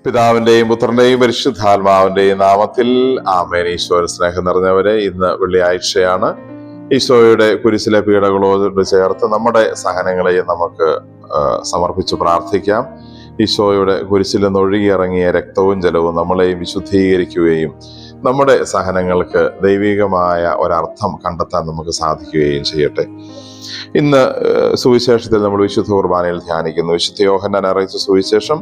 പിതാവിന്റെയും പുത്രന്റെയും പരിശുദ്ധാത്മാവിന്റെയും നാമത്തിൽ ആമേൻ. ഈശോയുടെ സ്നേഹം നിറഞ്ഞവരെ, ഇന്ന് വെള്ളിയാഴ്ചയാണ്. ഈശോയുടെ കുരിശിലെ പീഡകളോട് ചേർത്ത് നമ്മുടെ സഹനങ്ങളെയും നമുക്ക് സമർപ്പിച്ച് പ്രാർത്ഥിക്കാം. ഈശോയുടെ കുരിശിൽ നിന്ന് ഒഴുകിയിറങ്ങിയ രക്തവും ജലവും നമ്മളെയും വിശുദ്ധീകരിക്കുകയും നമ്മുടെ സഹനങ്ങൾക്ക് ദൈവികമായ ഒരർത്ഥം കണ്ടെത്താൻ നമുക്ക് സാധിക്കുകയും ചെയ്യട്ടെ. ഇന്ന് സുവിശേഷത്തിൽ നമ്മൾ വിശുദ്ധ കുർബാനയിൽ ധ്യാനിക്കുന്നു. വിശുദ്ധ യോഹന്നാൻ അറിയിച്ച സുവിശേഷം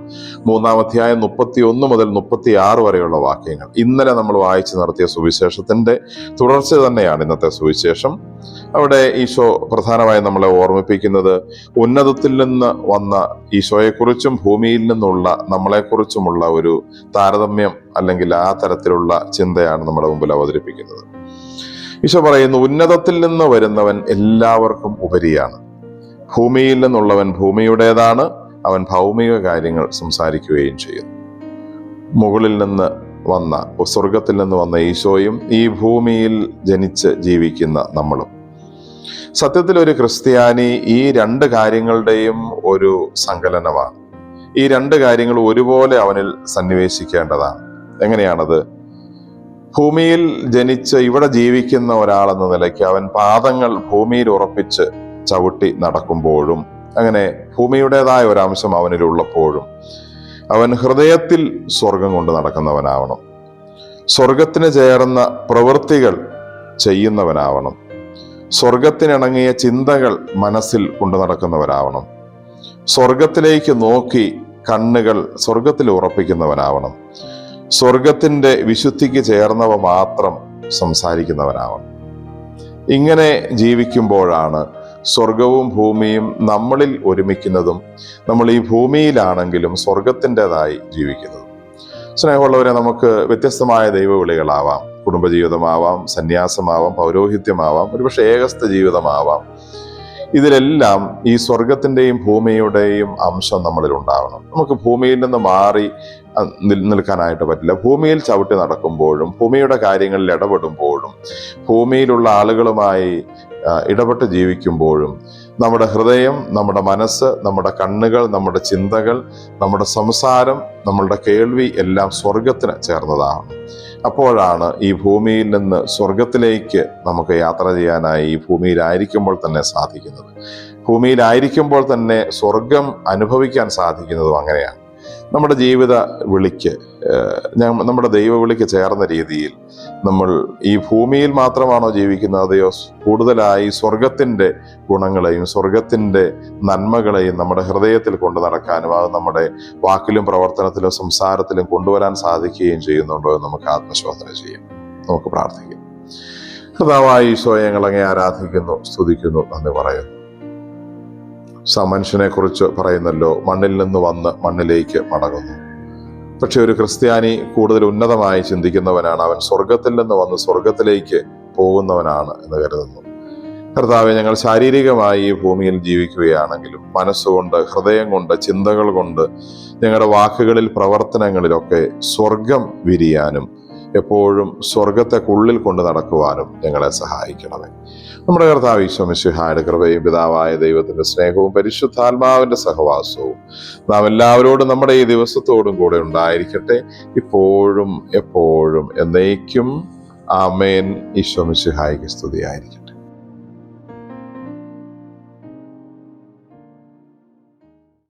3-ാം അധ്യായം 31 മുതൽ 36 വരെയുള്ള വാക്യങ്ങൾ. ഇന്നലെ നമ്മൾ വായിച്ചു നിർത്തിയ സുവിശേഷത്തിന്റെ തുടർച്ച തന്നെയാണ് ഇന്നത്തെ സുവിശേഷം. അവിടെ ഈശോ പ്രധാനമായും നമ്മളെ ഓർമ്മിപ്പിക്കുന്നത് ഉന്നതത്തിൽ നിന്ന് വന്ന ഈശോയെക്കുറിച്ചും ഭൂമിയിൽ നിന്നുള്ള നമ്മളെക്കുറിച്ചുമുള്ള ഒരു താരതമ്യം അല്ലെങ്കിൽ ആ തരത്തിലുള്ള ചിന്തയാണ് നമ്മുടെ മുമ്പിൽ അവതരിപ്പിക്കുന്നത്. ഈശോ പറയുന്നു, ഉന്നതത്തിൽ നിന്ന് വരുന്നവൻ എല്ലാവർക്കും ഉപരിയാണ്. ഭൂമിയിൽ നിന്നുള്ളവൻ ഭൂമിയുടേതാണ്. അവൻ ഭൗമിക കാര്യങ്ങൾ സംസാരിക്കുകയും ചെയ്യുന്നു. മുകളിൽ നിന്ന് വന്ന, സ്വർഗത്തിൽ നിന്ന് വന്ന ഈശോയും ഈ ഭൂമിയിൽ ജനിച്ച് ജീവിക്കുന്ന നമ്മളും. സത്യത്തിൽ ഒരു ക്രിസ്ത്യാനി ഈ രണ്ട് കാര്യങ്ങളുടെയും ഒരു സങ്കലനമാണ്. ഈ രണ്ട് കാര്യങ്ങൾ ഒരുപോലെ അവനിൽ സന്നിവേശിക്കേണ്ടതാണ്. എങ്ങനെയാണത്? ഭൂമിയിൽ ജനിച്ച് ഇവിടെ ജീവിക്കുന്ന ഒരാളെന്ന നിലയ്ക്ക് അവൻ പാദങ്ങൾ ഭൂമിയിൽ ഉറപ്പിച്ച് ചവിട്ടി നടക്കുമ്പോഴും, അങ്ങനെ ഭൂമിയുടേതായ ഒരംശം അവനിലുള്ളപ്പോഴും അവൻ ഹൃദയത്തിൽ സ്വർഗം കൊണ്ട് നടക്കുന്നവനാവണം. സ്വർഗത്തിന് ചേർന്ന പ്രവൃത്തികൾ ചെയ്യുന്നവനാവണം. സ്വർഗത്തിനിണങ്ങിയ ചിന്തകൾ മനസ്സിൽ കൊണ്ടു നടക്കുന്നവനാവണം. സ്വർഗത്തിലേക്ക് നോക്കി കണ്ണുകൾ സ്വർഗത്തിൽ ഉറപ്പിക്കുന്നവനാവണം. സ്വർഗത്തിന്റെ വിശുദ്ധിക്ക് ചേർന്നവ മാത്രം സംസാരിക്കുന്നവനാവണം. ഇങ്ങനെ ജീവിക്കുമ്പോഴാണ് സ്വർഗവും ഭൂമിയും നമ്മളിൽ ഒരുമിക്കുന്നതും നമ്മൾ ഈ ഭൂമിയിലാണെങ്കിലും സ്വർഗത്തിൻ്റെതായി ജീവിക്കുന്നതും. സ്നേഹമുള്ളവരെ, നമുക്ക് വ്യത്യസ്തമായ ദൈവവിളികളാവാം. കുടുംബജീവിതമാവാം, സന്യാസമാവാം, പൗരോഹിത്യമാവാം, ഒരുപക്ഷെ ഏകസ്ഥ ജീവിതമാവാം. ഇതിലെല്ലാം ഈ സ്വർഗത്തിൻ്റെയും ഭൂമിയുടെയും അംശം നമ്മളിൽ ഉണ്ടാവണം. നമുക്ക് ഭൂമിയിൽ നിന്ന് മാറി നിൽക്കാനായിട്ട് പറ്റില്ല. ഭൂമിയിൽ ചവിട്ടി നടക്കുമ്പോഴും ഭൂമിയുടെ കാര്യങ്ങളിൽ ഇടപെടുമ്പോഴും ഭൂമിയിലുള്ള ആളുകളുമായി ഇടപെട്ട് ജീവിക്കുമ്പോഴും നമ്മുടെ ഹൃദയം, നമ്മുടെ മനസ്സ്, നമ്മുടെ കണ്ണുകൾ, നമ്മുടെ ചിന്തകൾ, നമ്മുടെ സംസാരം, നമ്മളുടെ കേൾവി എല്ലാം സ്വർഗത്തിന് ചേർന്നതാണ്. അപ്പോഴാണ് ഈ ഭൂമിയിൽ നിന്ന് സ്വർഗത്തിലേക്ക് നമുക്ക് യാത്ര ചെയ്യാനായി ഈ ഭൂമിയിലായിരിക്കുമ്പോൾ തന്നെ സാധിക്കുന്നത്. ഭൂമിയിലായിരിക്കുമ്പോൾ തന്നെ സ്വർഗം അനുഭവിക്കാൻ സാധിക്കുന്നതും അങ്ങനെയാണ്. നമ്മുടെ ജീവിത വിളിക്ക്, നമ്മുടെ ദൈവവിളിക്ക് ചേർന്ന രീതിയിൽ നമ്മൾ ഈ ഭൂമിയിൽ മാത്രമാണോ ജീവിക്കുന്നത്, അതെയോ കൂടുതലായി സ്വർഗത്തിൻ്റെ ഗുണങ്ങളെയും സ്വർഗത്തിൻ്റെ നന്മകളെയും നമ്മുടെ ഹൃദയത്തിൽ കൊണ്ടു നടക്കാനും അത് നമ്മുടെ വാക്കിലും പ്രവർത്തനത്തിലും സംസാരത്തിലും കൊണ്ടുവരാൻ സാധിക്കുകയും ചെയ്യുന്നുണ്ടോ എന്ന് നമുക്ക് ആത്മശോധന ചെയ്യാം. നമുക്ക് പ്രാർത്ഥിക്കാം. കർത്താവായ ഈശോയെ, ഞങ്ങളങ്ങേ ആരാധിക്കുന്നു, സ്തുതിക്കുന്നു, നന്ദി പറയുന്നു. മനുഷ്യനെ കുറിച്ച് പറയുന്നല്ലോ, മണ്ണിൽ നിന്ന് വന്ന് മണ്ണിലേക്ക് മടങ്ങുന്നു. പക്ഷെ ഒരു ക്രിസ്ത്യാനി കൂടുതൽ ഉന്നതമായി ചിന്തിക്കുന്നവനാണ്. അവൻ സ്വർഗത്തിൽ നിന്ന് വന്ന് സ്വർഗത്തിലേക്ക് പോകുന്നവനാണ് എന്ന് കരുതുന്നു. കർത്താവെ, ഞങ്ങൾ ശാരീരികമായി ഈ ഭൂമിയിൽ ജീവിക്കുകയാണെങ്കിലും മനസ്സുകൊണ്ട്, ഹൃദയം കൊണ്ട്, ചിന്തകൾ കൊണ്ട്, ഞങ്ങളുടെ വാക്കുകളിൽ, പ്രവർത്തനങ്ങളിലൊക്കെ സ്വർഗം വിരിയാനും എപ്പോഴും സ്വർഗത്തെക്കുള്ളിൽ കൊണ്ട് നടക്കുവാനും ഞങ്ങളെ സഹായിക്കണമേ. നമ്മുടെ കർത്താവ് ഈശോ മിശിഹായുടെ കൃപയും പിതാവായ ദൈവത്തിന്റെ സ്നേഹവും പരിശുദ്ധാത്മാവിന്റെ സഹവാസവും നാം എല്ലാവരോടും നമ്മുടെ ഈ ദിവസത്തോടും കൂടെ ഉണ്ടായിരിക്കട്ടെ, ഇപ്പോഴും എപ്പോഴും എന്നേക്കും. ആമേൻ. ഈശോ മിശിഹായ്ക്ക് സ്തുതിയായിരിക്കും.